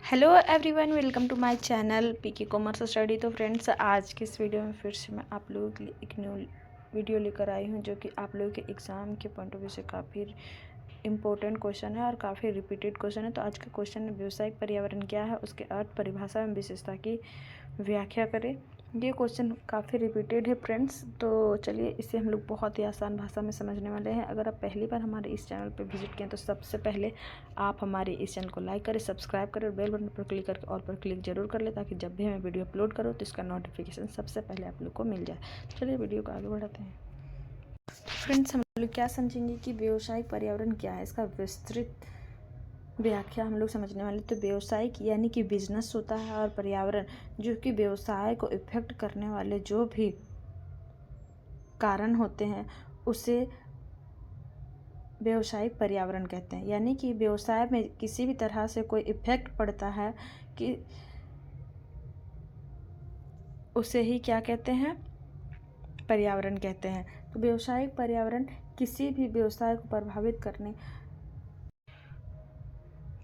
Hello everyone, welcome to my channel PK commerce study. तो friends, आज के इस वीडियो में फिर से मैं आप लोगों के लिए एक न्यू वीडियो लेकर आई हूं, जो कि आप लोगों के एग्ज़ाम के पॉइंट ऑफ व्यू से काफ़ी इम्पोर्टेंट क्वेश्चन है और काफ़ी रिपीटेड क्वेश्चन है। तो आज का क्वेश्चन है, व्यावसायिक पर्यावरण क्या है, उसके अर्थ, परिभाषा एवं विशेषता की व्याख्या करें। ये क्वेश्चन काफ़ी रिपीटेड है फ्रेंड्स, तो चलिए इसे हम लोग बहुत ही आसान भाषा में समझने वाले हैं। अगर आप पहली बार हमारे इस चैनल पर विजिट किए तो सबसे पहले आप हमारे इस चैनल को लाइक करें, सब्सक्राइब करें और बेल बटन पर क्लिक करके ऑल पर क्लिक जरूर कर लें, ताकि जब भी मैं वीडियो अपलोड करूँ तो इसका नोटिफिकेशन सबसे पहले आप लोग को मिल जाए। चलिए वीडियो को आगे बढ़ाते हैं। फ्रेंड्स, हम लोग क्या समझेंगे कि व्यावसायिक पर्यावरण क्या है, इसका विस्तृत व्याख्या हम लोग समझने वाले। तो व्यावसायिक यानी कि बिजनेस होता है, और पर्यावरण जो कि व्यवसाय को इफेक्ट करने वाले जो भी कारण होते हैं उसे व्यावसायिक पर्यावरण कहते हैं। यानी कि व्यवसाय में किसी भी तरह से कोई इफेक्ट पड़ता है कि उसे ही क्या कहते हैं, पर्यावरण कहते हैं। तो व्यावसायिक पर्यावरण किसी भी व्यवसाय को प्रभावित करने।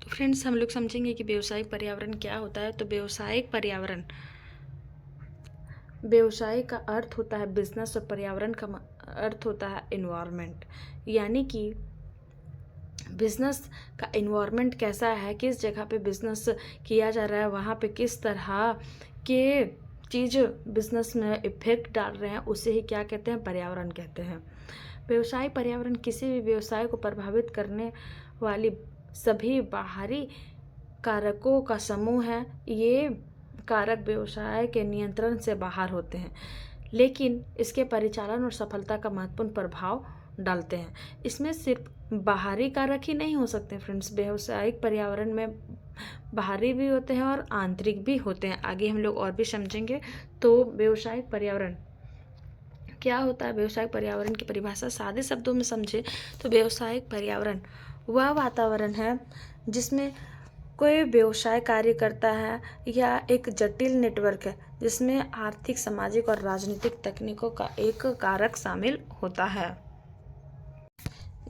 तो फ्रेंड्स, हम लोग समझेंगे कि व्यावसायिक पर्यावरण क्या होता है। तो व्यावसायिक पर्यावरण, व्यवसाय का अर्थ होता है बिजनेस और पर्यावरण का अर्थ होता है एनवायरनमेंट। यानी कि बिजनेस का एनवायरनमेंट कैसा है, किस जगह पे बिजनेस किया जा रहा है, वहाँ पे किस तरह के चीज़ बिजनेस में इफेक्ट डाल रहे हैं, उसे ही क्या कहते हैं, पर्यावरण कहते हैं। व्यवसाय पर्यावरण किसी भी व्यवसाय को प्रभावित करने वाली सभी बाहरी कारकों का समूह है। ये कारक व्यवसाय के नियंत्रण से बाहर होते हैं, लेकिन इसके परिचालन और सफलता का महत्वपूर्ण प्रभाव डालते हैं। इसमें सिर्फ बाहरी कारक ही नहीं हो सकते फ्रेंड्स, व्यावसायिक पर्यावरण में बाहरी भी होते हैं और आंतरिक भी होते हैं। आगे हम लोग और भी समझेंगे। तो व्यावसायिक पर्यावरण क्या होता है, व्यावसायिक पर्यावरण की परिभाषा सादे शब्दों में समझे तो व्यावसायिक पर्यावरण वह वातावरण है जिसमें कोई व्यवसाय कार्य करता है, या एक जटिल नेटवर्क है जिसमें आर्थिक, सामाजिक और राजनीतिक तकनीकों का एक कारक शामिल होता है।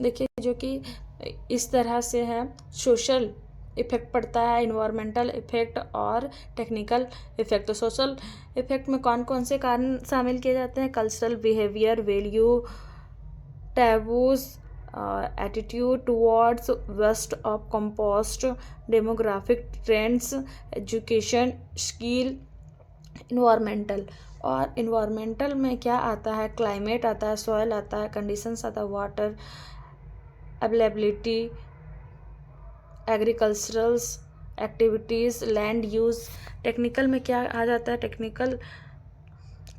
देखिए, जो कि इस तरह से है, सोशल इफेक्ट पड़ता है, इन्वायरमेंटल इफेक्ट और टेक्निकल इफेक्ट। तो सोशल इफेक्ट में कौन कौन से कारण शामिल किए जाते हैं, cultural behaviour, value, taboos, attitude towards waste of compost, demographic trends, education, skill, environmental. और इन्वायरमेंटल में क्या आता है, क्लाइमेट आता है, सॉइल आता है, कंडीशंस आता है, water availability, agriculturals activities, land use. Technical में क्या आ जाता है,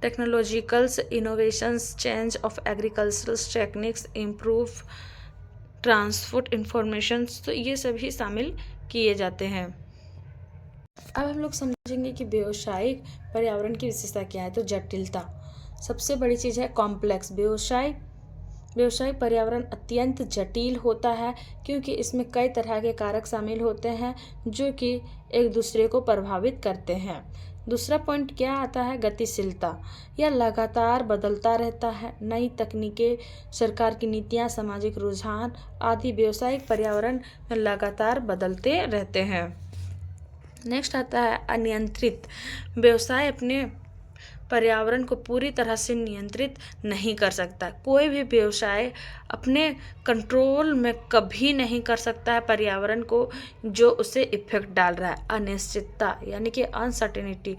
technologicals innovations, change of agricultural techniques, improve transport informations. तो ये सभी शामिल किए जाते हैं। अब हम लोग समझेंगे कि व्यावसायिक पर्यावरण की विशेषता क्या है। तो जटिलता सबसे बड़ी चीज़ है, कॉम्प्लेक्स। व्यावसायिक पर्यावरण अत्यंत जटिल होता है, क्योंकि इसमें कई तरह के कारक शामिल होते हैं जो कि एक दूसरे को प्रभावित करते हैं। दूसरा पॉइंट क्या आता है, गतिशीलता। यह लगातार बदलता रहता है। नई तकनीकें, सरकार की नीतियां, सामाजिक रुझान आदि व्यावसायिक पर्यावरण में लगातार बदलते रहते हैं। नेक्स्ट आता है अनियंत्रित। व्यवसाय अपने पर्यावरण को पूरी तरह से नियंत्रित नहीं कर सकता। कोई भी व्यवसाय अपने कंट्रोल में कभी नहीं कर सकता है पर्यावरण को जो उसे इफेक्ट डाल रहा है। अनिश्चितता यानी कि अनसर्टेनिटी,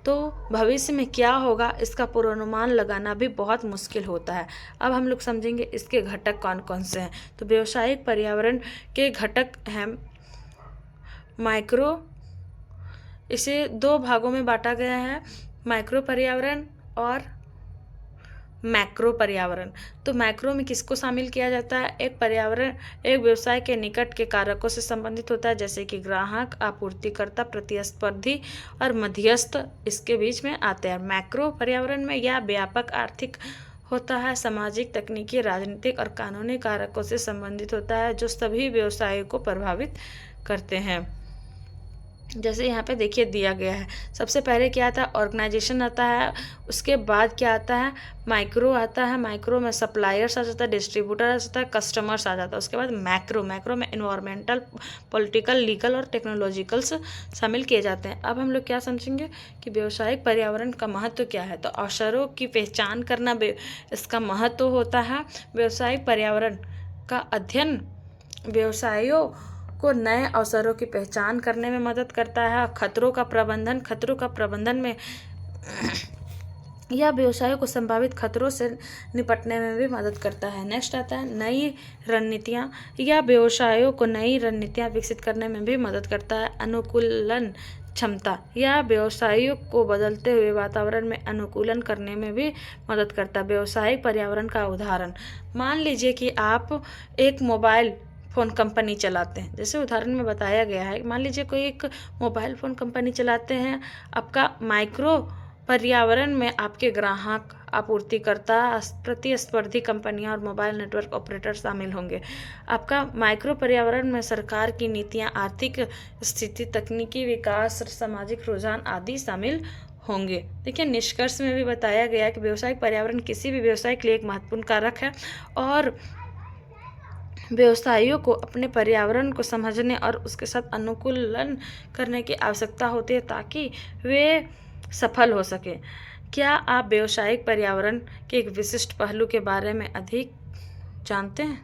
तो भविष्य में क्या होगा इसका पूर्वानुमान लगाना भी बहुत मुश्किल होता है। अब हम लोग समझेंगे इसके घटक कौन कौन से हैं। तो व्यावसायिक पर्यावरण के घटक हैं माइक्रो, इसे दो भागों में बांटा गया है, माइक्रो पर्यावरण और मैक्रो पर्यावरण। तो मैक्रो में किसको शामिल किया जाता है, एक पर्यावरण एक व्यवसाय के निकट के कारकों से संबंधित होता है, जैसे कि ग्राहक, आपूर्तिकर्ता, प्रतिस्पर्धी और मध्यस्थ इसके बीच में आते हैं। मैक्रो पर्यावरण में यह व्यापक आर्थिक होता है, सामाजिक, तकनीकी, राजनीतिक और कानूनी कारकों से संबंधित होता है जो सभी व्यवसायों को प्रभावित करते हैं। जैसे यहाँ पे देखिए दिया गया है। सबसे पहले क्या आता है, ऑर्गेनाइजेशन आता है, उसके बाद क्या आता है, माइक्रो आता है, माइक्रो में सप्लायर्स आ जाता है, डिस्ट्रीब्यूटर आ जाता है, कस्टमर्स आ जाता है। उसके बाद मैक्रो, मैक्रो में इन्वायरमेंटल, पॉलिटिकल, लीगल और टेक्नोलॉजिकल्स शामिल किए जाते हैं। अब हम लोग क्या समझेंगे कि व्यावसायिक पर्यावरण का महत्व क्या है। तो अवसरों की पहचान करना इसका महत्व होता है। व्यावसायिक पर्यावरण का अध्ययन व्यवसायों को नए अवसरों की पहचान करने में मदद करता है। खतरों का प्रबंधन में यह व्यवसायों को संभावित खतरों से निपटने में भी मदद करता है। नेक्स्ट आता है नई रणनीतियाँ। यह व्यवसायों को नई रणनीतियाँ विकसित करने में भी मदद करता है। अनुकूलन क्षमता, यह व्यवसायों को बदलते हुए वातावरण में अनुकूलन करने में भी मदद करता है। व्यावसायिक पर्यावरण का उदाहरण, मान लीजिए कि आप एक मोबाइल फ़ोन कंपनी चलाते हैं। जैसे उदाहरण में बताया गया है, मान लीजिए कोई एक मोबाइल फ़ोन कंपनी चलाते हैं। आपका माइक्रो पर्यावरण में आपके ग्राहक, आपूर्तिकर्ता, प्रतिस्पर्धी कंपनियां और मोबाइल नेटवर्क ऑपरेटर शामिल होंगे। आपका माइक्रो पर्यावरण में सरकार की नीतियां, आर्थिक स्थिति, तकनीकी विकास, सामाजिक रुझान आदि शामिल होंगे। देखिए निष्कर्ष में भी बताया गया है कि व्यावसायिक पर्यावरण किसी भी व्यवसाय के लिए एक महत्वपूर्ण कारक है और व्यवसायियों को अपने पर्यावरण को समझने और उसके साथ अनुकूलन करने की आवश्यकता होती है ताकि वे सफल हो सके। क्या आप व्यावसायिक पर्यावरण के एक विशिष्ट पहलू के बारे में अधिक जानते हैं?